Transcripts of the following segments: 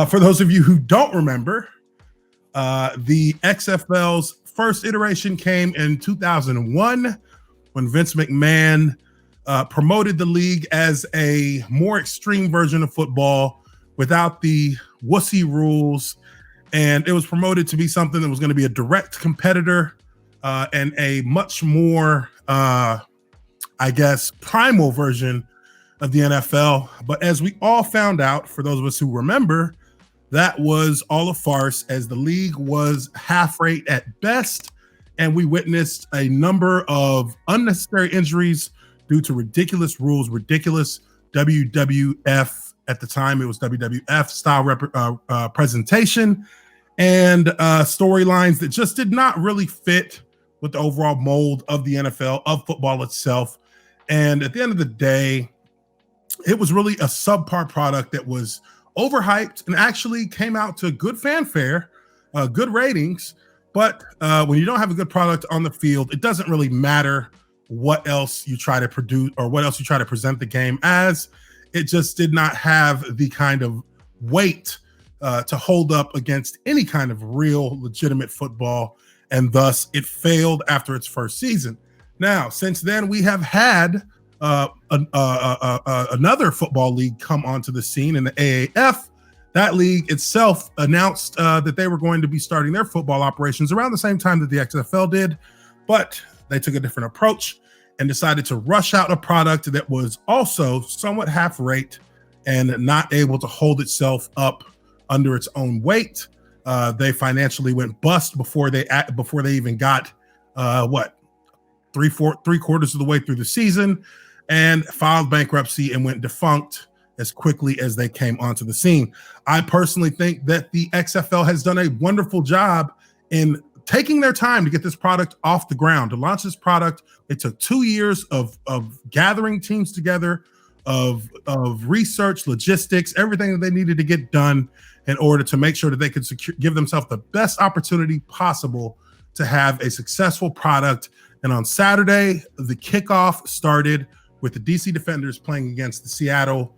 For those of you who don't remember, the XFL's first iteration came in 2001 when Vince McMahon promoted the league as a more extreme version of football without the wussy rules. And it was promoted to be something that was going to be a direct competitor and a much more, primal version of the NFL. But as we all found out, for those of us who remember, that was all a farce, as the league was half rate at best, and we witnessed a number of unnecessary injuries due to ridiculous rules, ridiculous WWF, at the time it was WWF style presentation, and storylines that just did not really fit with the overall mold of the NFL, of football itself. And at the end of the day, it was really a subpar product that was overhyped and actually came out to good fanfare, good ratings. But when you don't have a good product on the field, it doesn't really matter what else you try to produce or what else you try to present the game as. It just did not have the kind of weight to hold up against any kind of real legitimate football. And thus it failed after its first season. Now, since then, we have had another football league come onto the scene in the AAF. That league itself announced that they were going to be starting their football operations around the same time that the XFL did, but they took a different approach and decided to rush out a product that was also somewhat half rate and not able to hold itself up under its own weight. They financially went bust before they even got three quarters of the way through the season, and filed bankruptcy and went defunct as quickly as they came onto the scene. I personally think that the XFL has done a wonderful job in taking their time to get this product off the ground. To launch this product, it took 2 years of gathering teams together, of research, logistics, everything that they needed to get done in order to make sure that they could give themselves the best opportunity possible to have a successful product. And on Saturday, the kickoff started with the DC Defenders playing against the Seattle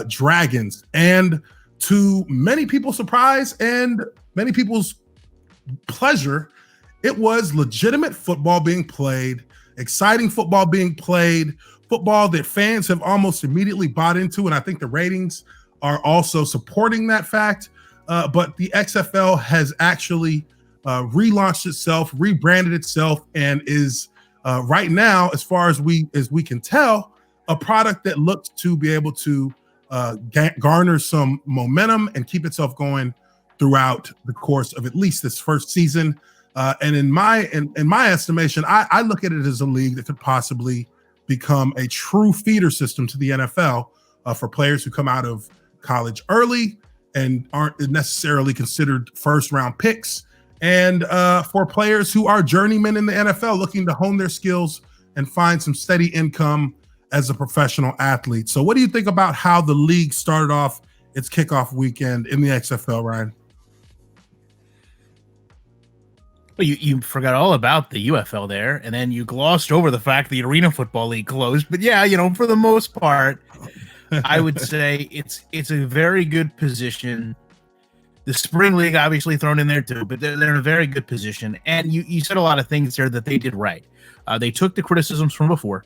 Dragons. And to many people's surprise and many people's pleasure, it was legitimate football being played, exciting football being played, football that fans have almost immediately bought into. And I think the ratings are also supporting that fact. But the XFL has actually relaunched itself, rebranded itself, and is right now, as far as we can tell, a product that looks to be able to garner some momentum and keep itself going throughout the course of at least this first season. And in my estimation, I look at it as a league that could possibly become a true feeder system to the NFL for players who come out of college early and aren't necessarily considered first-round picks, and for players who are journeymen in the NFL looking to hone their skills and find some steady income as a professional athlete. So what do you think about how the league started off its kickoff weekend in the XFL, Ryan? Well, you forgot all about the UFL there, and then you glossed over the fact the Arena Football League closed. But yeah, for the most part, I would say it's a very good position. The Spring League obviously thrown in there too, but they're in a very good position. And you said a lot of things there that they did right. They took the criticisms from before.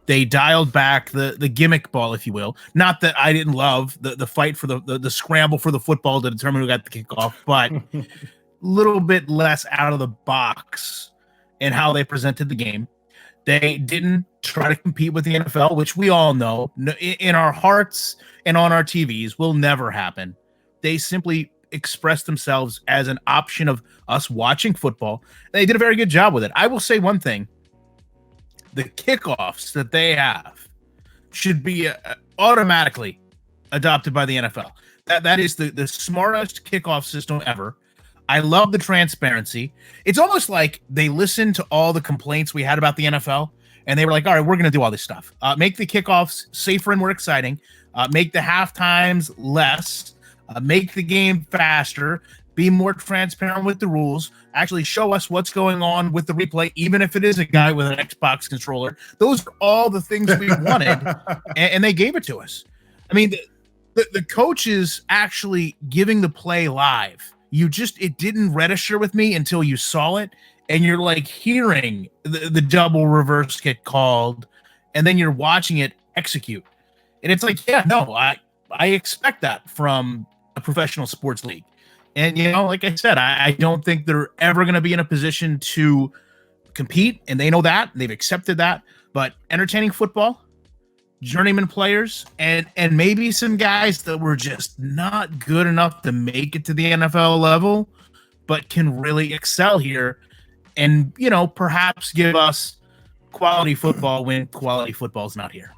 They dialed back the gimmick ball, if you will. Not that I didn't love the fight for the scramble for the football to determine who got the kickoff, but a little bit less out of the box in how they presented the game. They didn't try to compete with the NFL, which we all know in our hearts and on our TVs will never happen. They simply expressed themselves as an option of us watching football. They did a very good job with it. I will say one thing. The kickoffs that they have should be automatically adopted by the NFL. That is the smartest kickoff system ever. I love the transparency. It's almost like they listened to all the complaints we had about the NFL, and they were like, all right, we're going to do all this stuff. Make the kickoffs safer and more exciting. Make the half times less. Make the game faster. be more transparent with the rules, actually show us what's going on with the replay, even if it is a guy with an Xbox controller. Those are all the things we wanted, and they gave it to us. I mean, the coaches actually giving the play live. It didn't register with me until you saw it, and you're like hearing the double reverse get called, and then you're watching it execute. And it's like, yeah, no, I expect that from a professional sports league. And, like I said, I don't think they're ever going to be in a position to compete, and they know that. They've accepted that. But entertaining football, journeyman players, and maybe some guys that were just not good enough to make it to the NFL level, but can really excel here and, perhaps give us quality football when quality football's not here.